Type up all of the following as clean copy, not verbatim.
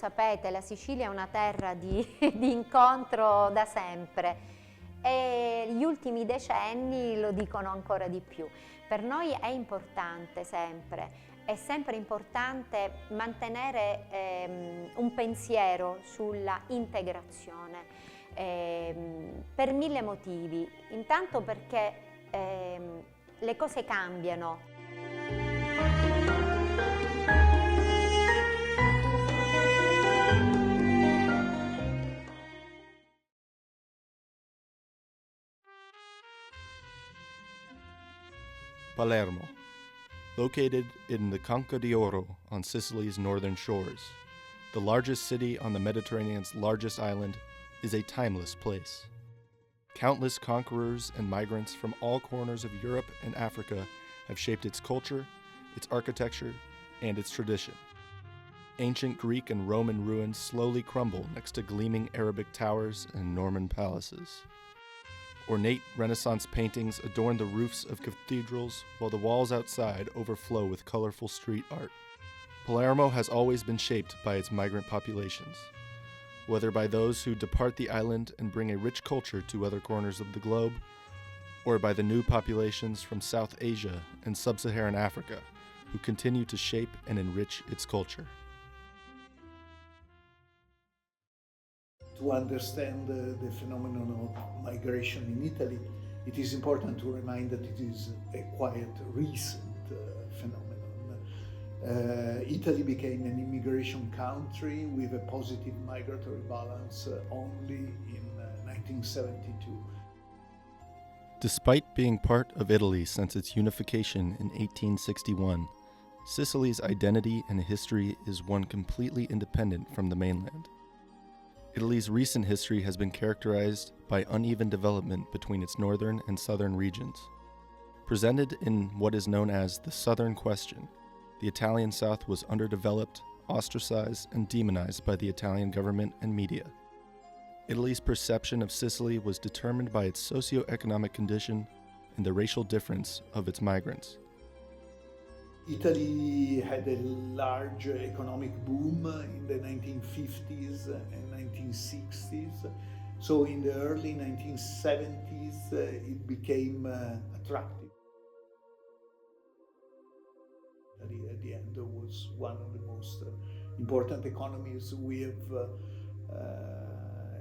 sapete, la Sicilia è una terra di incontro da sempre e gli ultimi decenni lo dicono ancora di più. Per noi è importante sempre. È sempre importante mantenere un pensiero sulla integrazione per mille motivi. Intanto perché le cose cambiano. Palermo, located in the Conca di Oro on Sicily's northern shores, the largest city on the Mediterranean's largest island, is a timeless place. Countless conquerors and migrants from all corners of Europe and Africa have shaped its culture, its architecture, and its tradition. Ancient Greek and Roman ruins slowly crumble next to gleaming Arabic towers and Norman palaces. Ornate Renaissance paintings adorn the roofs of cathedrals, while the walls outside overflow with colorful street art. Palermo has always been shaped by its migrant populations, whether by those who depart the island and bring a rich culture to other corners of the globe, or by the new populations from South Asia and Sub-Saharan Africa, who continue to shape and enrich its culture. To understand the phenomenon of migration in Italy, it is important to remind that it is a quite recent phenomenon. Italy became an immigration country with a positive migratory balance only in 1972. Despite being part of Italy since its unification in 1861, Sicily's identity and history is one completely independent from the mainland. Italy's recent history has been characterized by uneven development between its northern and southern regions. Presented in what is known as the Southern Question, the Italian South was underdeveloped, ostracized, and demonized by the Italian government and media. Italy's perception of Sicily was determined by its socio-economic condition and the racial difference of its migrants. Italy had a large economic boom in the 1950s and 1960s. So in the early 1970s, it became attractive. Italy at the end was one of the most important economies. We have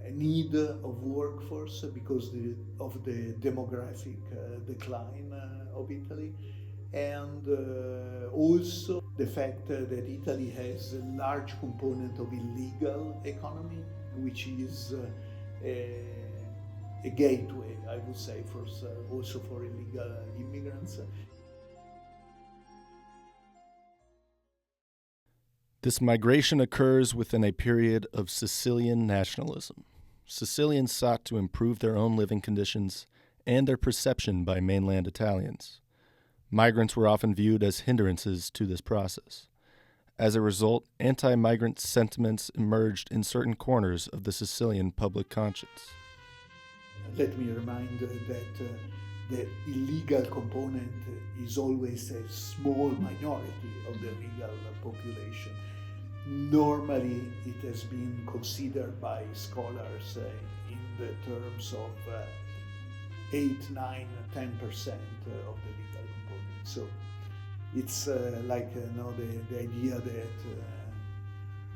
a need of workforce because of the demographic decline of Italy. And also the fact that Italy has a large component of illegal economy, which is a gateway, I would say, also for illegal immigrants. This migration occurs within a period of Sicilian nationalism. Sicilians sought to improve their own living conditions and their perception by mainland Italians. Migrants were often viewed as hindrances to this process. As a result, anti-migrant sentiments emerged in certain corners of the Sicilian public conscience. Let me remind that the illegal component is always a small minority of the legal population. Normally, it has been considered by scholars in the terms of 8, 9, 10% of the legal component. So it's like the idea that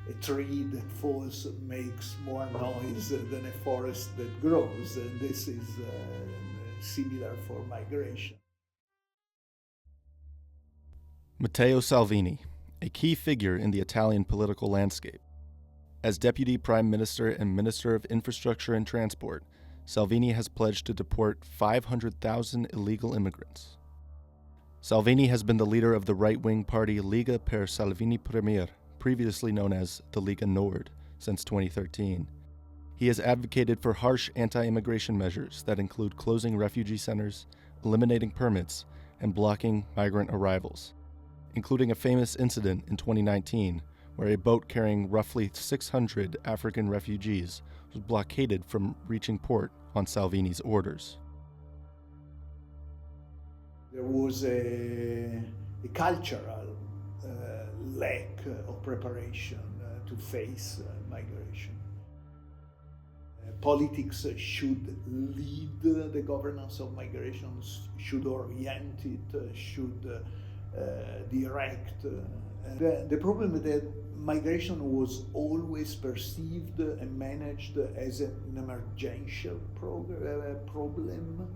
a tree that falls makes more noise than a forest that grows, and this is similar for migration. Matteo Salvini, a key figure in the Italian political landscape. As Deputy Prime Minister and Minister of Infrastructure and Transport, Salvini has pledged to deport 500,000 illegal immigrants. Salvini has been the leader of the right-wing party Lega per Salvini Premier, previously known as the Lega Nord, since 2013. He has advocated for harsh anti-immigration measures that include closing refugee centers, eliminating permits, and blocking migrant arrivals, including a famous incident in 2019 where a boat carrying roughly 600 African refugees was blockaded from reaching port on Salvini's orders. There was a cultural lack of preparation to face migration. Politics should lead the governance of migration, should orient it, should direct. The problem is that migration was always perceived and managed as an emergential problem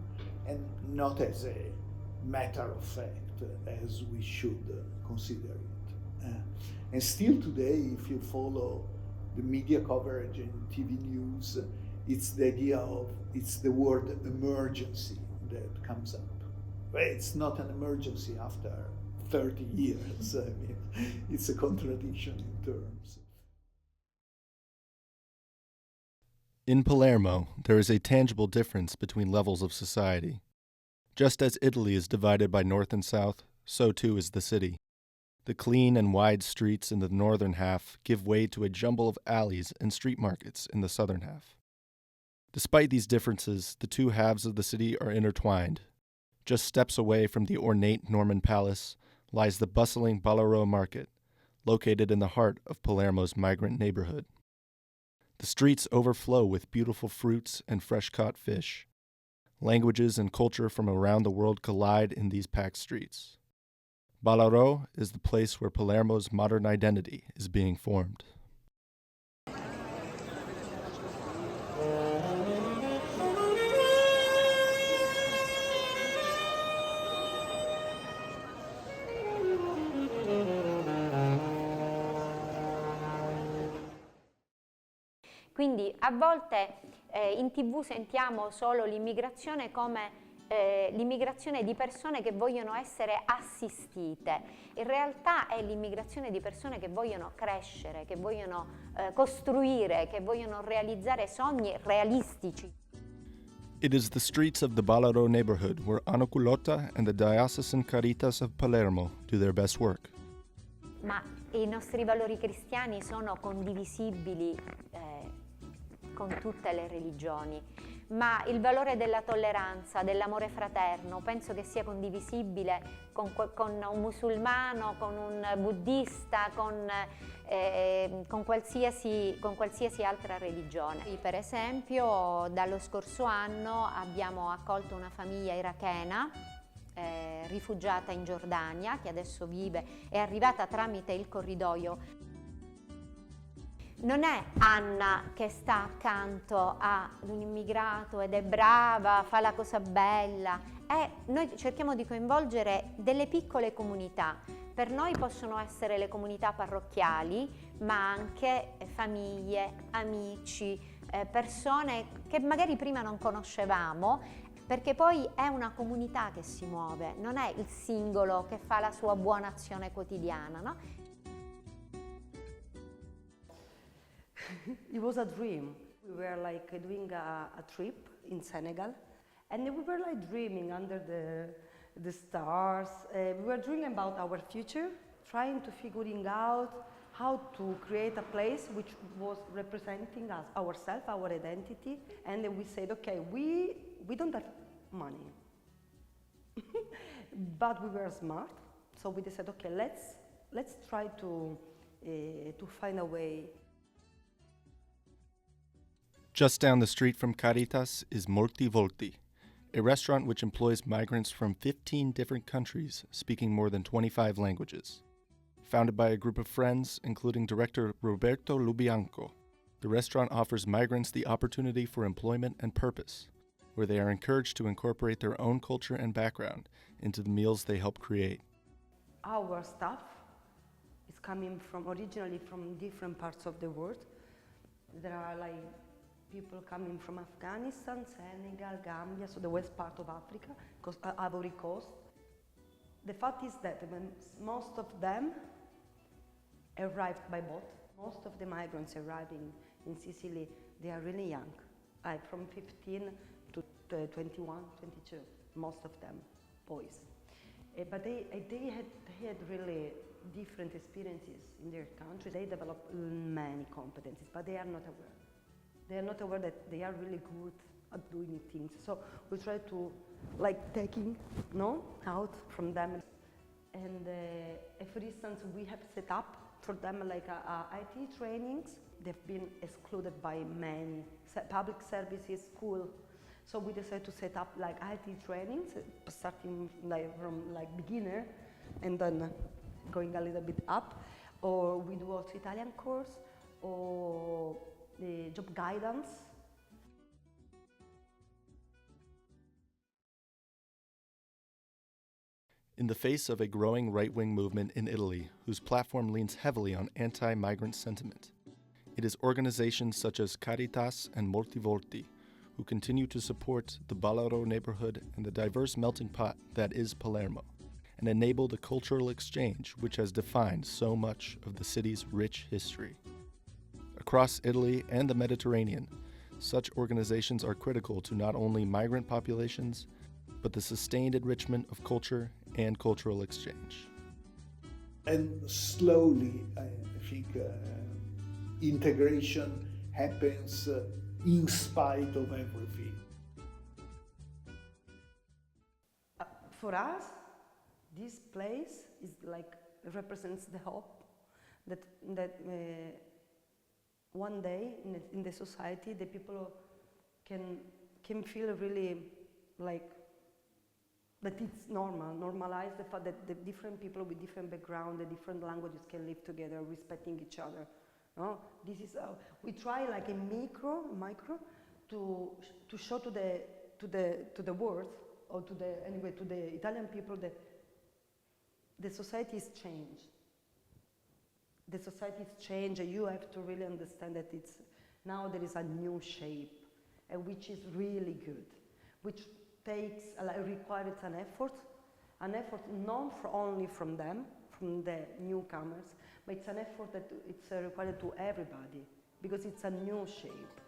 and not as a matter of fact as we should consider it. And still today, if you follow the media coverage and TV news, it's the idea of, it's the word emergency that comes up. But it's not an emergency after 30 years. I mean, it's a contradiction in terms. In Palermo, there is a tangible difference between levels of society. Just as Italy is divided by north and south, so too is the city. The clean and wide streets in the northern half give way to a jumble of alleys and street markets in the southern half. Despite these differences, the two halves of the city are intertwined. Just steps away from the ornate Norman palace lies the bustling Ballarò market, located in the heart of Palermo's migrant neighborhood. The streets overflow with beautiful fruits and fresh-caught fish. Languages and culture from around the world collide in these packed streets. Ballarò is the place where Palermo's modern identity is being formed. Quindi a volte in TV sentiamo solo l'immigrazione come l'immigrazione di persone che vogliono essere assistite. In realtà è l'immigrazione di persone che vogliono crescere, che vogliono costruire, che vogliono realizzare sogni realistici. It is the streets of the Ballarò neighborhood where Anna Culotta and the Diocesan Caritas of Palermo do their best work. Ma i nostri valori cristiani sono condivisibili con tutte le religioni, ma il valore della tolleranza, dell'amore fraterno, penso che sia condivisibile con un musulmano, con un buddista, con qualsiasi altra religione. Per esempio, dallo scorso anno abbiamo accolto una famiglia irachena rifugiata in Giordania, che adesso è arrivata tramite il corridoio. Non è Anna che sta accanto a un immigrato ed è brava, fa la cosa bella. Noi cerchiamo di coinvolgere delle piccole comunità. Per noi possono essere le comunità parrocchiali, ma anche famiglie, amici, persone che magari prima non conoscevamo, perché poi è una comunità che si muove, non è il singolo che fa la sua buona azione quotidiana, no? It was a dream. We were like doing a trip in Senegal, and we were like dreaming under the stars. We were dreaming about our future, trying to figuring out how to create a place which was representing us, ourselves, our identity. And then we said, okay, we don't have money, but we were smart, so we decided, okay, let's try to find a way. Just down the street from Caritas is Molti Volti, a restaurant which employs migrants from 15 different countries speaking more than 25 languages. Founded by a group of friends, including director Roberto Lubianco, the restaurant offers migrants the opportunity for employment and purpose, where they are encouraged to incorporate their own culture and background into the meals they help create. Our staff is coming originally from different parts of the world. There are like people coming from Afghanistan, Senegal, Gambia, so the west part of Africa, Ivory Coast. The fact is that most of them arrived by boat. Most of the migrants arriving in Sicily, they are really young, like from 15 to 21, 22, most of them boys. But they had really different experiences in their country. They developed many competencies, but they are not aware. They are not aware that they are really good at doing things. So we try to, like, taking out from them. And for instance, we have set up for them like IT trainings. They've been excluded by many public services, school. So we decided to set up like IT trainings, starting like from like beginner and then going a little bit up. Or we do also Italian course or the job guidance. In the face of a growing right-wing movement in Italy whose platform leans heavily on anti-migrant sentiment, it is organizations such as Caritas and Moltivolti who continue to support the Ballarò neighborhood and the diverse melting pot that is Palermo, and enable the cultural exchange which has defined so much of the city's rich history. Across Italy and the Mediterranean, such organizations are critical to not only migrant populations, but the sustained enrichment of culture and cultural exchange. And slowly, I think, integration happens in spite of everything. For us, this place is like represents the hope that one day in the society the people can feel really like that it's normalize the fact that the different people with different background, the different languages can live together, respecting each other. No? This is we try like a micro to show to the world or to the Italian people that the society is changed. The society is changed, and you have to really understand that now there is a new shape, which is really good, which requires an effort not only from them, from the newcomers, but it's an effort that it's required to everybody, because it's a new shape.